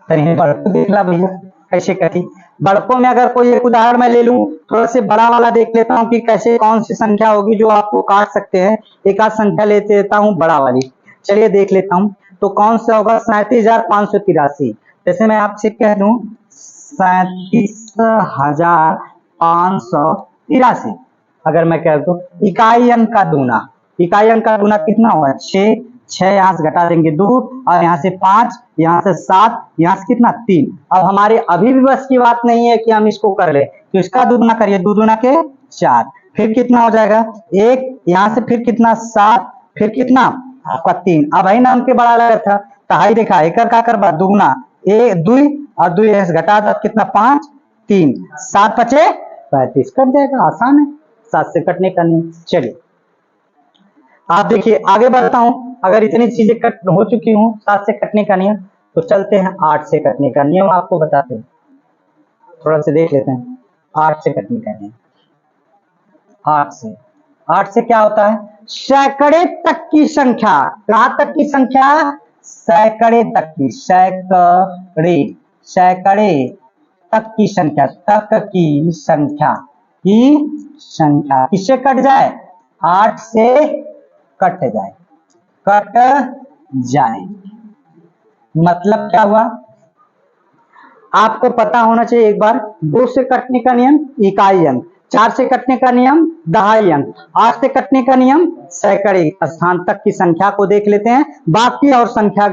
देखला भैया, कैसे कटी। बड़कों में अगर कोई एक उदाहरण मैं ले लूं, थोड़ा से बड़ा वाला देख लेता हूं कि कैसे कौन सी संख्या होगी जो आपको काट सकते हैं। एक आध संख्या लेते लेता हूं बड़ा वाली, चलिए देख लेता हूं। तो कौन सा होगा 37,583। जैसे मैं आपसे कह दूं 37,583, अगर मैं कह दूं इकाई अंक का दूना, इकाई अंक का दूना कितना हुआ 6, 6 यहाँ से घटा देंगे 2, और यहाँ से 5, यहाँ से 7, यहाँ से कितना 3। अब हमारे अभी भी बस की बात नहीं है कि हम इसको कर ले, तो इसका दुगुना करिए, 2 दूना के 4, फिर कितना हो जाएगा 1, यहाँ से फिर कितना 7, फिर कितना आपका 3। अब ही नाम के बड़ा लगा था तो हाई देखा एक का कर बार दुगुना 1 2 और 2 यहाँ से घटा दो कितना 5 3 7 5 35 कट जाएगा। आसान है 7 से कटने का नियम। चलिए आप देखिए आगे बढ़ता हूं। अगर इतनी चीजें कट हो चुकी हूं 7 से कटने का नियम, तो चलते हैं 8 से कटने का नियम आपको बताते हैं। थोड़ा सा देख लेते हैं 8 से कटने का नियम। 8 से क्या होता है, सैकड़े तक की संख्या। कहां तक की संख्या, सैकड़े तक की, सैकड़े, सैकड़े तक की संख्या, तक की संख्या, की संख्या किससे कट जाए, 8 से कट जाए, कट जाए। मतलब क्या हुआ, आपको पता होना चाहिए एक बार। 2 से कटने का नियम इकाई अंक, 4 से कटने का नियम दहाई अंक, 8 से कटने का नियम सैकड़े स्थान तक की संख्या को देख लेते हैं, बाकी और संख्या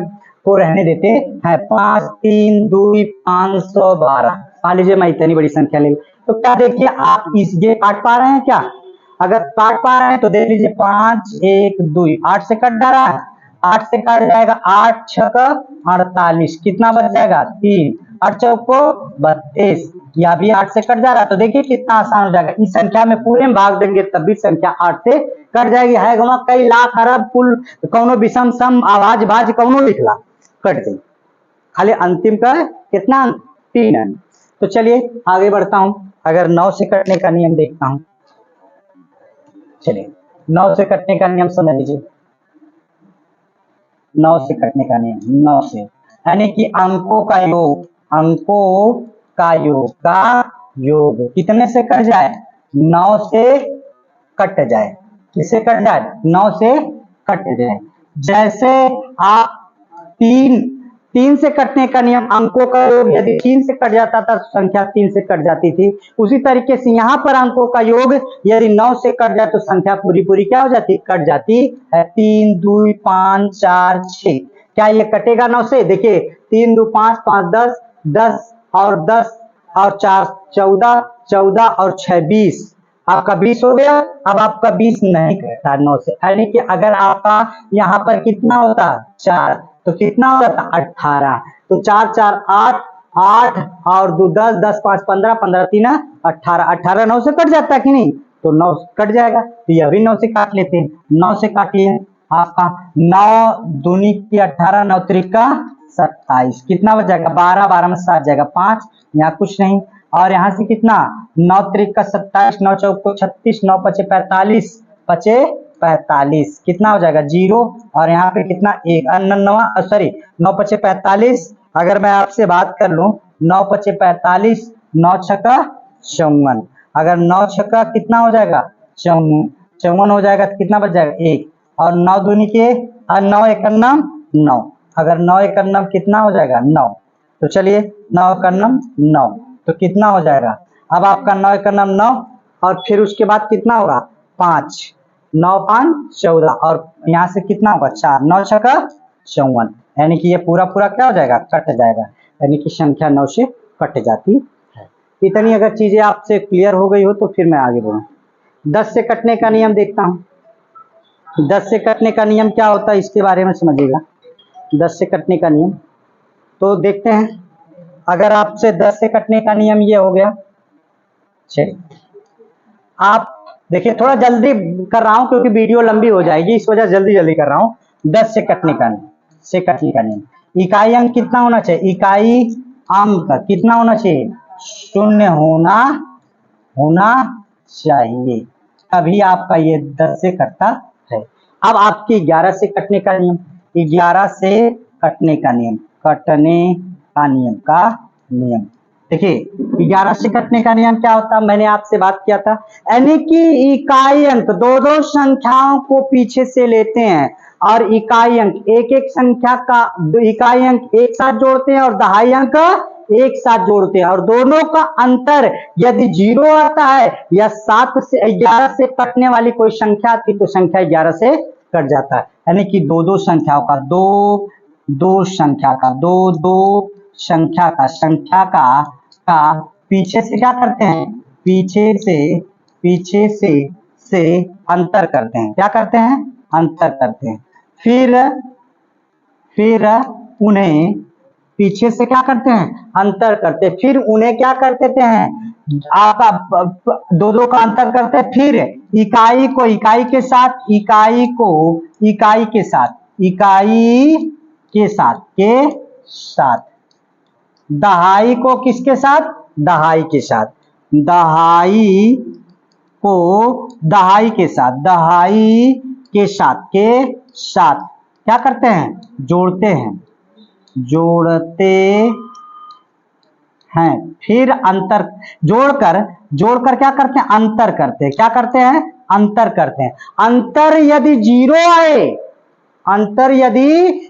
को रहने देते हैं। 5 3 2 512। मान लीजिए मैं इतनी बड़ी संख्या ले, तो क्या देखिए आप इस ये काट पा रहे हैं क्या, अगर काट पा रहे हैं तो देख लीजिए 5 1 2 8 से कट जा रहा है, 8 से कट जाएगा 8 6 48, कितना बच जाएगा 3, 8 चौको 32, या भी 8 से कट जा रहा है। तो देखिए कितना आसान हो जाएगा, इस संख्या में पूरे में भाग देंगे तब भी संख्या 8 से कट जाएगी। है गमा कई लाख अरब कुल कौनो विषम सम आवाज भाज कौनो लिखला कट गई, खाली अंतिम का कितना 3 अंक। तो चलिए आगे बढ़ता हूं। अगर 9 से कटने का नियम देखता हूं, चलिए 9 से कटने का नियम समझ लीजिए। 9 से कटने का नियम, 9 से यानी कि अंकों का योग, अंकों का योग, का योग कितने से कट जाए, 9 से कट जाए। किससे कट जाए, 9 से कट जाए। जैसे आप 3 से कटने का नियम, अंकों का योग यदि 3 से कट जाता था तो संख्या 3 से कट जाती थी, उसी तरीके से यहाँ पर अंकों का योग यदि 9 से कट जाए तो संख्या पूरी पूरी क्या हो जाती, कट जाती है। 3 2 5 4 6, क्या ये कटेगा 9 से, देखिए 3 2 5 5 10 10 और 10 और 4 14 14 और 6 20, आपका 20 हो गया। अब आपका 20 नहीं कटता 9 से, यानी कि अगर आपका यहाँ पर कितना होता 4 तो कितना होता 18, तो 4 4 8 8 और 2 10 10 5 15 15 3 18, 18 9 से कट जाता है कि नहीं, तो 9 कट जाएगा। तो यह भी 9 से काट लेते हैं, 9 से काटिए आपका 9 दूनी की 18 9 त्रिका 27, कितना बच जाएगा 12 12 में 7 जाएगा 5, यहाँ कुछ नहीं। और यहाँ से कितना 9 त्रिका 27 9 चौको 36 9 पचे 45 पचे 45, कितना हो जाएगा 0, और यहाँ पे कितना 1 सॉरी 9 पचे 45। अगर मैं आपसे बात कर लूं 9 पचे 45 9 छक्का 54, अगर 9 छक्का कितना हो जाएगा 54 हो जाएगा, तो कितना बच जाएगा 1, और 9 दूनी के 9 1 9, अगर 9 1 9 कितना हो जाएगा 9, तो चलिए 9 1 9, तो कितना हो जाएगा, अब आपका 9 1 9 और फिर उसके बाद कितना होगा 5 9 5 14, और यहाँ से कितना होगा 4 9 छक्का 54, यानी कि ये पूरा पूरा क्या हो जाएगा कट जाएगा, यानी कि संख्या 9 से कट जाती है। इतनी अगर चीजें आपसे क्लियर हो गई हो तो फिर मैं आगे बढ़ूँ। 10 से कटने का नियम देखता हूँ। 10 से कटने का नियम क्या होता है इसके बारे में समझिएगा। 10 से कटने का नियम तो देखते हैं। अगर आपसे 10 से कटने का नियम ये हो गया, चलिए आप देखिए थोड़ा जल्दी कर रहा हूं क्योंकि वीडियो लंबी हो जाएगी, इस वजह जल्दी जल्दी कर रहा हूं। 10 से कटने का नियम, से कटने का नियम, इकाई अंक कितना होना चाहिए, इकाई अंक कितना होना चाहिए 0 होना चाहिए, तभी आपका ये 10 से कटता है। अब आपकी 11 से कटने का नियम, 11 से कटने का नियम, कटने का नियम, का नियम देखिए 11 से कटने का नियम क्या होता है, मैंने आपसे बात किया था, यानी कि इकाई अंक दो दो संख्याओं को पीछे से लेते हैं और इकाई अंक एक एक संख्या का इकाई अंक एक साथ जोड़ते हैं और दहाई अंक एक साथ जोड़ते हैं और दोनों का अंतर यदि 0 आता है या 7 से 11 से कटने वाली कोई संख्या आती तो संख्या 11 से कट जाता है। यानी कि दो दो संख्याओं का दो संख्या का पीछे से क्या करते हैं, पीछे से अंतर करते हैं। क्या करते हैं, अंतर करते हैं। फिर उन्हें पीछे से क्या करते हैं, अंतर करते, फिर उन्हें क्या करते हैं, आप दो दो का अंतर करते हैं, फिर इकाई को इकाई के साथ दहाई को किसके साथ, दहाई के साथ, क्या करते हैं, जोड़ते हैं। फिर अंतर जोड़कर क्या करते हैं, अंतर करते हैं। क्या करते हैं, अंतर करते हैं। अंतर यदि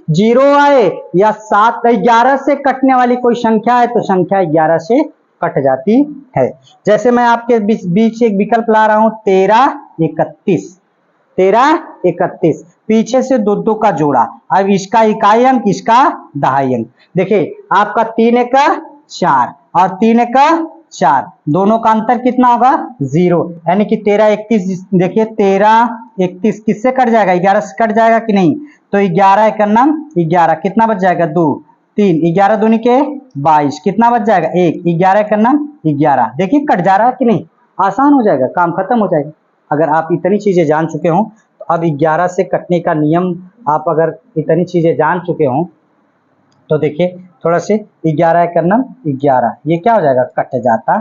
0 आए या 11 से कटने वाली कोई संख्या है तो संख्या 11 से कट जाती है। जैसे मैं आपके बीच एक विकल्प ला रहा हूं 1331 पीछे से दो दो का जोड़ा, अब इसका इकाई अंक इसका दहाई अंक। देखिए आपका 3 का 4 और 3 का 4 दोनों का अंतर कितना होगा, 0, यानी कि 1331। देखिए 1331 किससे कट जाएगा, 11 से कट जाएगा कि नहीं, तो 11 एक नाम 11 कितना बच जाएगा, 2 3 11 दूनी के 22 कितना बच जाएगा, 1 11 का नाम 11। देखिए कट जा रहा है कि नहीं, आसान हो जाएगा, काम खत्म हो जाएगा। अगर आप इतनी चीजें जान चुके हो तो अब 11 से कटने का नियम आप अगर इतनी चीजें जान चुके हो तो देखिए थोड़ा से 11 का नाम 11 ये क्या हो जाएगा, कट जाता।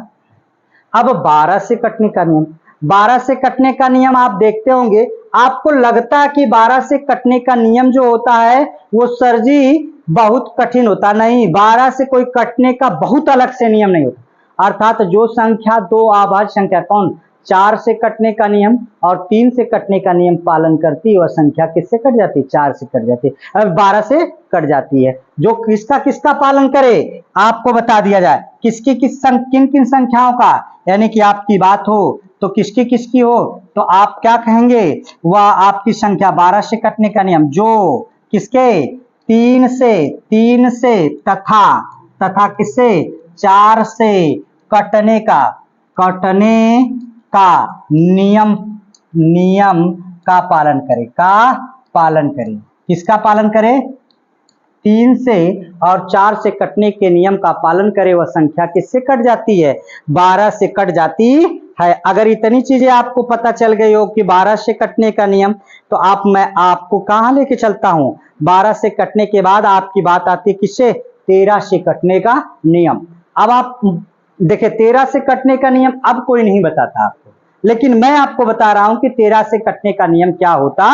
अब 12 से कटने का नियम, 12 से कटने का नियम आप देखते होंगे, आपको लगता है कि 12 से कटने का नियम जो होता है वो सर जी बहुत कठिन होता, नहीं, 12 से कोई कटने का बहुत अलग से नियम नहीं होता। अर्थात जो संख्या दो आभाज्य संख्या कौन 4 से कटने का नियम और 3 से कटने का नियम पालन करती है वह संख्या किससे कट जाती है, 4 से कट जाती है। अब 12 से कट जाती है, जो किसका पालन करे आपको बता दिया जाए, किन किन संख्याओं का, यानी कि आपकी बात हो तो किसकी हो तो आप क्या कहेंगे, वह आपकी संख्या 12 से कटने का नियम जो किसके 3 से तथा किससे 4 से कटने का नियम का पालन करे। किसका पालन करे, 3 से और 4 से कटने के नियम का पालन करे वह संख्या किससे कट जाती है, 12 से कट जाती है। अगर इतनी चीजें आपको पता चल गई हो कि 12 से कटने का नियम, तो मैं आपको कहां लेके चलता हूं, 12 से कटने के बाद आपकी बात आती है किससे, 13 से कटने का नियम। अब आप देखिए 13 से कटने का नियम अब कोई नहीं बताता आपको, लेकिन मैं आपको बता रहा हूं कि 13 से कटने का नियम क्या होता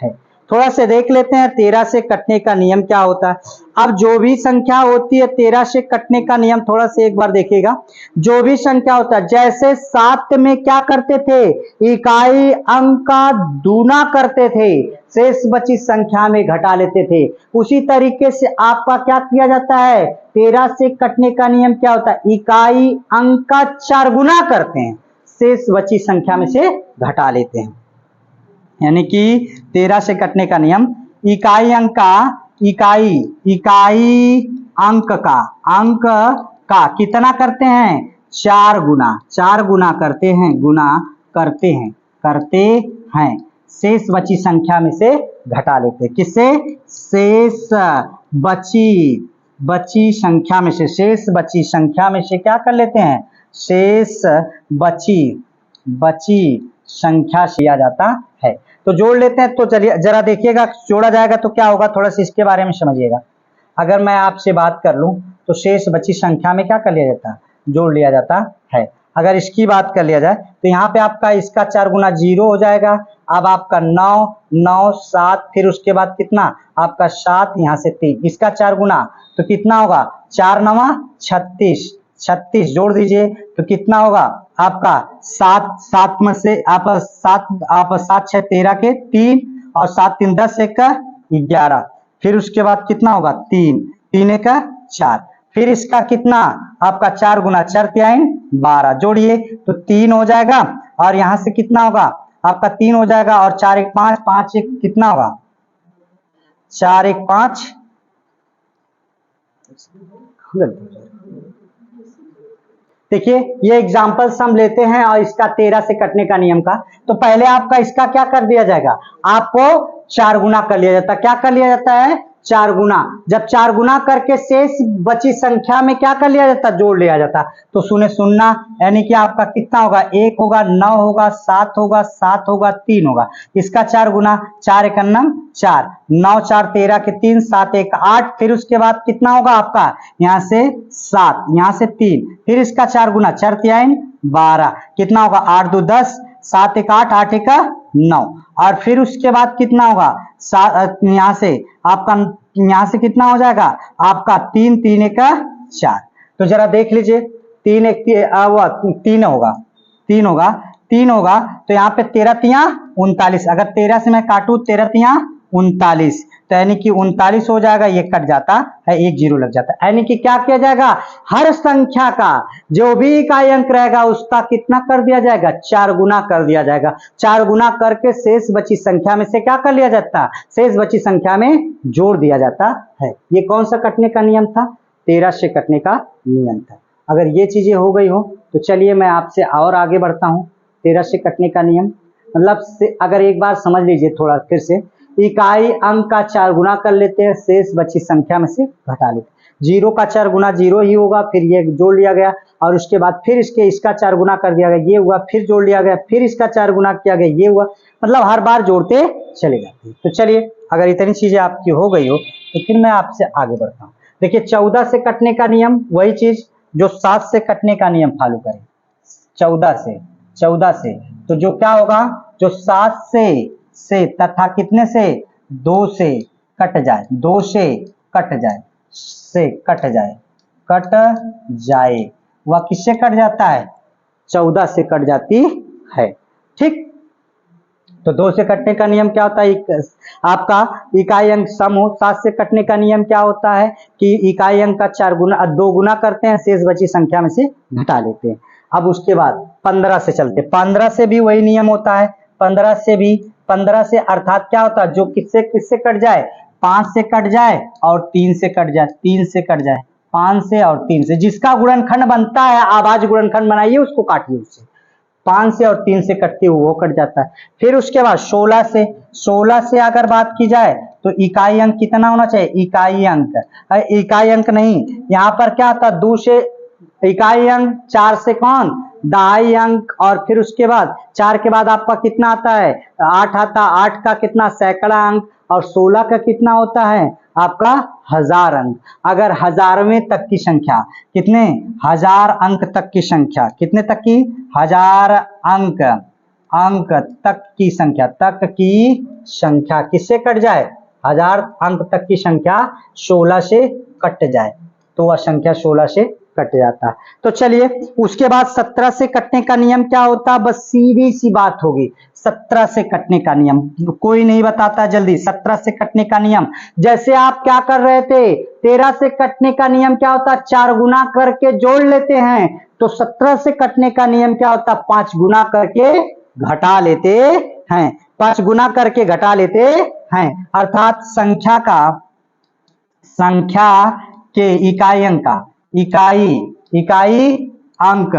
है। थोड़ा से देख लेते हैं 13 से कटने का नियम क्या होता है। अब जो भी संख्या होती है 13 से कटने का नियम थोड़ा से एक बार देखिएगा, जो भी संख्या होता है, जैसे 7 में क्या करते थे, इकाई अंक का दूना करते थे, शेष बची संख्या में घटा लेते थे, उसी तरीके से आपका क्या किया जाता है, 13 से कटने का नियम क्या होता है, इकाई अंक का 4 गुना करते हैं, शेष बची संख्या में से घटा लेते हैं। यानी कि 13 से कटने का नियम इकाई अंक का कितना करते हैं, 4 गुना करते हैं, शेष बची संख्या में से घटा लेते हैं। किससे, शेष बची संख्या में से, शेष बची संख्या में से क्या कर लेते हैं, शेष बची संख्या से आ जाता है। तो जोड़ लेते हैं, तो चलिए जरा देखिएगा जोड़ा जाएगा तो क्या होगा, थोड़ा सा इसके बारे में समझिएगा। अगर मैं आपसे बात कर लूं तो शेष बची संख्या में क्या कर लिया जाता है, जोड़ लिया जाता है। अगर इसकी बात कर लिया जाए तो यहाँ पे आपका इसका 4 गुना 0 हो जाएगा। अब आपका 9 7 फिर उसके बाद कितना आपका 7 यहाँ से 3, इसका 4 गुना तो कितना होगा, 4 9 36, 36 जोड़ दीजिए तो कितना होगा आपका 7, 7 में से आप 7 6 13 के 3 और 7 3 10 1 का 11, फिर उसके बाद कितना होगा 3 3 1 का 4, फिर इसका कितना आपका 4 गुना 4 3 12 जोड़िए तो 3 हो जाएगा और यहां से कितना होगा आपका 3 हो जाएगा और 4 1 5 5 1 कितना होगा 4 1 5 देखिए ये एग्जाम्पल्स हम लेते हैं और इसका 13 से कटने का नियम का। तो पहले आपका इसका क्या कर दिया जाएगा, आपको 4 गुना कर लिया जाता है। क्या कर लिया जाता है 4 गुना। जब 4 गुना करके शेष बची संख्या में क्या कर लिया जाता, जोड़ लिया जाता। तो सुनना यानी कि आपका कितना होगा 1 होगा 9 होगा 7 होगा 7 होगा 3 होगा। इसका 4 गुना 4 1 4 9 4 13 के 3 7 1 8, फिर उसके बाद कितना होगा आपका यहाँ से 7 यहाँ से 3, फिर इसका 4 गुना 4 3 12 कितना होगा 8 2 10 7 1 8 8 1 9, और फिर उसके बाद कितना होगा यहाँ से आपका यहाँ से कितना हो जाएगा आपका 3 3 1 4। तो जरा देख लीजिए 3 1 3 होगा 3 होगा 3 होगा तो यहाँ पे 13 3 39, अगर 13 से मैं काटू 13 3 39 तो यानी कि 39 हो जाएगा, ये कट जाता है 1 0 लग जाता है। यानी कि क्या किया जाएगा हर संख्या का जो भी इकाई अंक रहेगा उसका कितना कर दिया जाएगा 4 गुना कर दिया जाएगा। 4 गुना करके शेष बची संख्या में से क्या कर लिया जाता, शेष बची संख्या में जोड़ दिया जाता है। ये कौन सा कटने का नियम था, 13 से कटने का नियम था। अगर ये चीजें हो गई हो तो चलिए मैं आपसे और आगे बढ़ता हूँ। 13 से कटने का नियम मतलब से अगर एक बार समझ लीजिए थोड़ा फिर से, इकाई अंक का 4 गुना कर लेते हैं, शेष बची संख्या में से घटा लेते हैं। 0 का 4 गुना 0 ही होगा, फिर ये जोड़ लिया गया और उसके बाद फिर इसका 4 गुना कर दिया गया, ये हुआ, फिर जोड़ लिया गया, फिर इसका 4 गुना किया गया, ये हुआ, मतलब हर बार जोड़ते चले जाते हैं। तो चलिए अगर इतनी चीजें आपकी हो गई हो तो फिर मैं आपसे आगे बढ़ता हूँ। देखिए 14 से कटने का नियम वही चीज जो 7 से कटने का नियम फॉलो करें। 14 से तो जो क्या होगा, जो 7 से तथा कितने से 2 से कट जाए, 2 से कट जाए, से कट जाए, वह किससे कट जाता है 14 से कट जाती है। ठीक, तो 2 से कटने का नियम क्या होता है, आपका इकाई अंक सम हो। 7 से कटने का नियम क्या होता है कि इकाई अंक का 2 गुना करते हैं, शेष बची संख्या में से घटा लेते हैं। अब उसके बाद 15 से चलते, 15 से भी वही नियम होता है। 15 से अर्थात क्या होता है, जो किससे कट जाए, 5 से कट जाए और 3 से कट जाए, 3 से कट जाए, 5 से और 3 से, जिसका गुणनखंड बनता है आवाज गुणनखंड बनाइए उसको काटिए, उससे 5 से और 3 से कटते हुए वो कट जाता है। फिर उसके बाद 16 से अगर बात की जाए तो इकाई अंक कितना होना चाहिए, इकाई अंक नहीं, यहाँ पर क्या होता है 2 से इकाई अंक, 4 से कौन दहाई अंक, और फिर उसके बाद 4 के बाद आपका कितना आता है 8 आता, 8 का कितना सैकड़ा अंक, और 16 का कितना होता है आपका 1000 अंक। अगर हजारवें तक की संख्या, कितने 1000 अंक तक की संख्या, कितने तक की 1000 अंक तक की संख्या किससे कट जाए, 1000 अंक तक की संख्या 16 से कट जाए तो वह संख्या 16 से कट जाता है। तो चलिए उसके बाद 17 से कटने का नियम क्या होता है, बस सीधी सी बात होगी। 17 से कटने का नियम कोई नहीं बताता जल्दी। 17 से कटने का नियम, जैसे आप क्या कर रहे थे 13 से कटने का नियम क्या होता है, 4 गुना करके जोड़ लेते हैं। तो 17 से कटने का नियम क्या होता है, 5 गुना करके घटा लेते हैं, 5 गुना करके घटा लेते हैं। अर्थात संख्या के इकाई अंक का इकाई अंक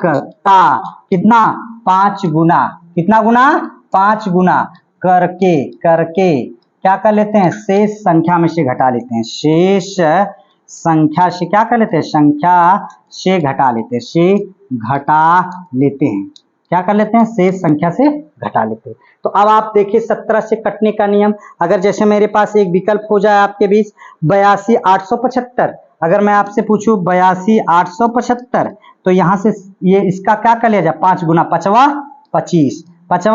का कितना 5 गुना, कितना गुना 5 गुना करके क्या कर लेते हैं, शेष संख्या में से घटा लेते हैं, शेष संख्या से क्या कर लेते हैं, संख्या से घटा लेते हैं, क्या कर लेते हैं, शेष संख्या से घटा लेते हैं। तो अब आप देखिए 17 से कटने का नियम, अगर जैसे मेरे पास एक विकल्प हो जाए आपके बीच 82 875, अगर मैं आपसे पूछूं 82 875 तो यहां से ये इसका क्या कर लिया जाए 5 गुना 5 25, 5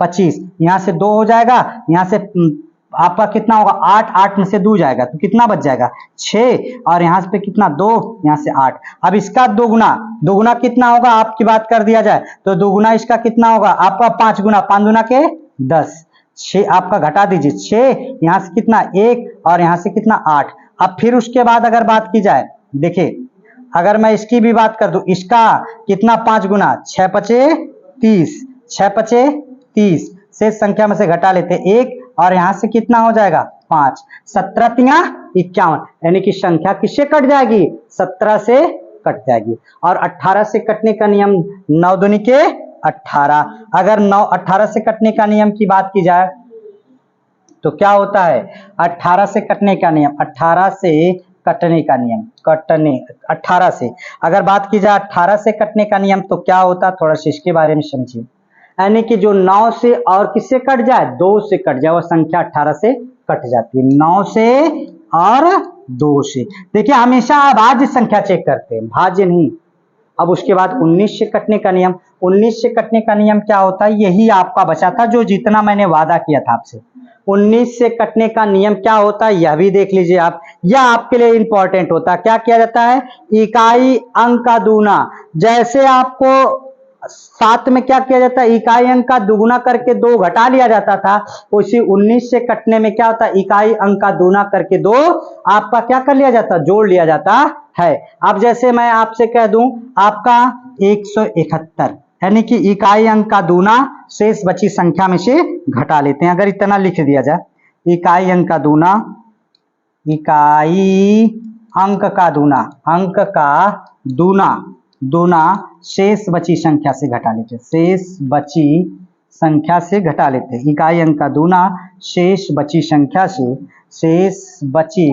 25, यहां से 2 हो जाएगा, यहां से आपका कितना होगा 8, 8 में से 2 जाएगा तो कितना बच जाएगा 6, और यहाँ पे कितना 2, यहाँ से 8। अब इसका दोगुना, दोगुना कितना होगा आपकी बात कर दिया जाए तो दोगुना इसका कितना होगा आपका 5 गुना, 5 गुना के 10, 6 आपका घटा दीजिए 6, यहाँ से कितना 1 और यहाँ से कितना 8। अब फिर उसके बाद अगर बात की जाए, देखिए अगर मैं इसकी भी बात कर दूं, इसका कितना 5 गुना 6 पचे 30, 6 पचे 30, शेष संख्या में से घटा लेते 1 और यहां से कितना हो जाएगा 5, 17 तिया 51, यानी कि संख्या किससे कट जाएगी 17 से कट जाएगी। और 18 से कटने का नियम 9 दूनी के 18, अगर 9 18 से कटने का नियम की बात की जाए तो क्या होता है 18 से कटने का नियम, 18 से कटने का नियम, कटने 18 से अगर बात की जाए 18 से कटने का नियम तो क्या होता, थोड़ा सा इसके बारे में समझिए। यानी कि जो 9 से और किससे कट जाए 2 से कट जाए, वो संख्या 18 से कट जाती है, 9 से और 2 से। देखिए हमेशा भाज्य संख्या चेक करते हैं, भाज्य नहीं। अब उसके बाद 19 से कटने का नियम, 19 से कटने का नियम क्या होता है, यही आपका बचा था जो जितना मैंने वादा किया था आपसे। 19 से कटने का नियम क्या होता है यह भी देख लीजिए आप, यह आपके लिए इंपॉर्टेंट होता है। क्या किया जाता है, इकाई अंक का दूना, जैसे आपको 7 में क्या किया जाता है इकाई अंक का दुगुना करके 2 घटा लिया जाता था, उसी 19 से कटने में क्या होता है इकाई अंक का दूना करके 2 आपका क्या कर लिया जाता, जोड़ लिया जाता है। अब जैसे मैं आपसे कह दूं आपका 171, यानी कि इकाई अंक का दूना शेष बची संख्या में से घटा लेते हैं। अगर इतना लिख दिया जाए इकाई अंक का दूना, इकाई अंक का दूना, अंक का दूना, दूना शेष बची संख्या से घटा लेते हैं, शेष बची संख्या से घटा लेते हैं। इकाई अंक का दूना शेष बची संख्या से, शेष बची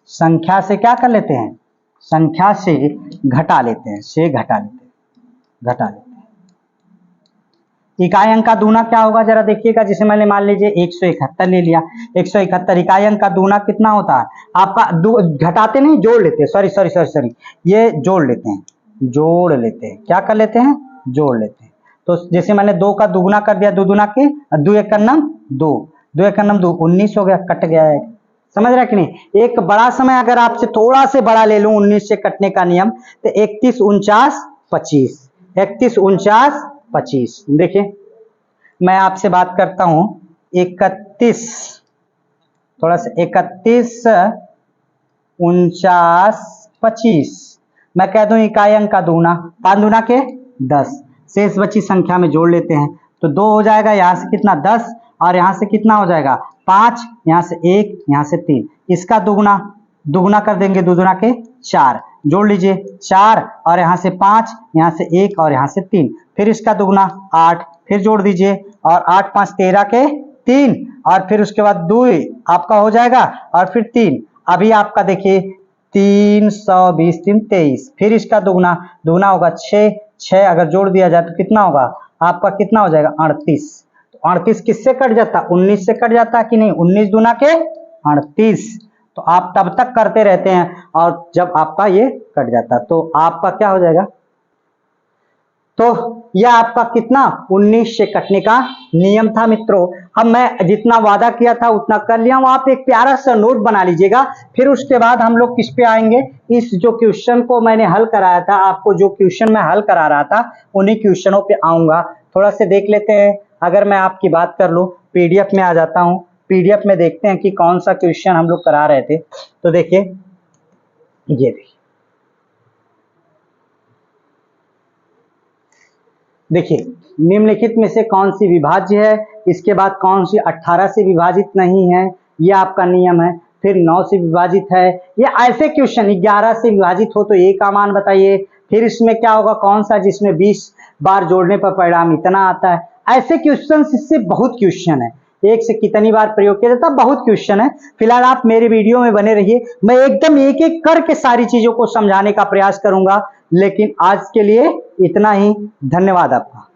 संख्या से क्या कर लेते हैं, संख्या से घटा लेते हैं, से घटा लेते हैं, घटा लेते हैं। इकाई अंक का दूना क्या होगा जरा देखिएगा, जिसे मैंने मान लीजिए 171 ले लिया, 171 इकाई अंक का दूना कितना होता है आपका, घटाते नहीं जोड़ लेते हैं, सॉरी सॉरी सॉरी सॉरी, ये जोड़ लेते हैं, जोड़ लेते हैं, क्या कर लेते हैं जोड़ लेते हैं। तो जैसे मैंने 2 का दुगुना कर दिया, 2 दूना के 2 एक नम 2, 2 एक नम 2, 19 हो गया, कट गया है, समझ रहा है कि नहीं। एक बड़ा समय अगर आपसे थोड़ा से बड़ा ले लूं 19 से कटने का नियम तो 31 49 25, 31 49 25। देखिए मैं आपसे बात करता हूं 31, थोड़ा सा 31 49 25, मैं कह दूं इकाई अंक का दूना, 5 दूना के 10, शेष बची संख्या में जोड़ लेते हैं तो 2 हो जाएगा, यहां से कितना 10 और यहां से कितना हो जाएगा 5, यहां से 1, यहां से 3, इसका दुगुना, दुगुना कर देंगे 2 दूना के 4, जोड़ लीजिए 4 और यहां से 5, यहां से 1 और यहां से 3, फिर इसका दुगुना 8, फिर जोड़ दीजिए और 8 5 13 के 3 और फिर उसके बाद 2 आपका हो जाएगा और फिर 3, अभी आपका देखिए 320 3 23, फिर इसका दुगुना, दुगुना होगा 6, 6 अगर जोड़ दिया जाए तो कितना होगा आपका, कितना हो जाएगा 38। तो 38 किससे कट जाता, 19 से कट जाता कि नहीं, 19 दूना के 38। तो आप तब तक करते रहते हैं और जब आपका ये कट जाता तो आपका क्या हो जाएगा, तो यह आपका कितना 19 से कटने का नियम था मित्रों। अब मैं जितना वादा किया था उतना कर लिया हूं, आप एक प्यारा सा नोट बना लीजिएगा, फिर उसके बाद हम लोग किस पे आएंगे, इस जो क्वेश्चन को मैंने हल कराया था, आपको जो क्वेश्चन मैं हल करा रहा था उन्हीं क्वेश्चनों पे आऊंगा। थोड़ा से देख लेते हैं, अगर मैं आपकी बात कर लूं पीडीएफ में आ जाता हूं, पीडीएफ में देखते हैं कि कौन सा क्वेश्चन हम लोग करा रहे थे। तो देखिए ये देखिए निम्नलिखित में से कौन सी विभाज्य है, इसके बाद कौन सी 18 से विभाजित नहीं है, ये आपका नियम है, फिर 9 से विभाजित है, ये ऐसे क्वेश्चन 11 से विभाजित हो तो ए का मान बताइए, फिर इसमें क्या होगा कौन सा जिसमें 20 बार जोड़ने पर परिणाम इतना आता है। ऐसे क्वेश्चन इससे बहुत क्वेश्चन है, एक से कितनी बार प्रयोग किया जाता है, बहुत क्वेश्चन है। फिलहाल आप मेरे वीडियो में बने रहिए, मैं एकदम एक एक करके सारी चीजों को समझाने का प्रयास करूंगा। लेकिन आज के लिए इतना ही, धन्यवाद आपका।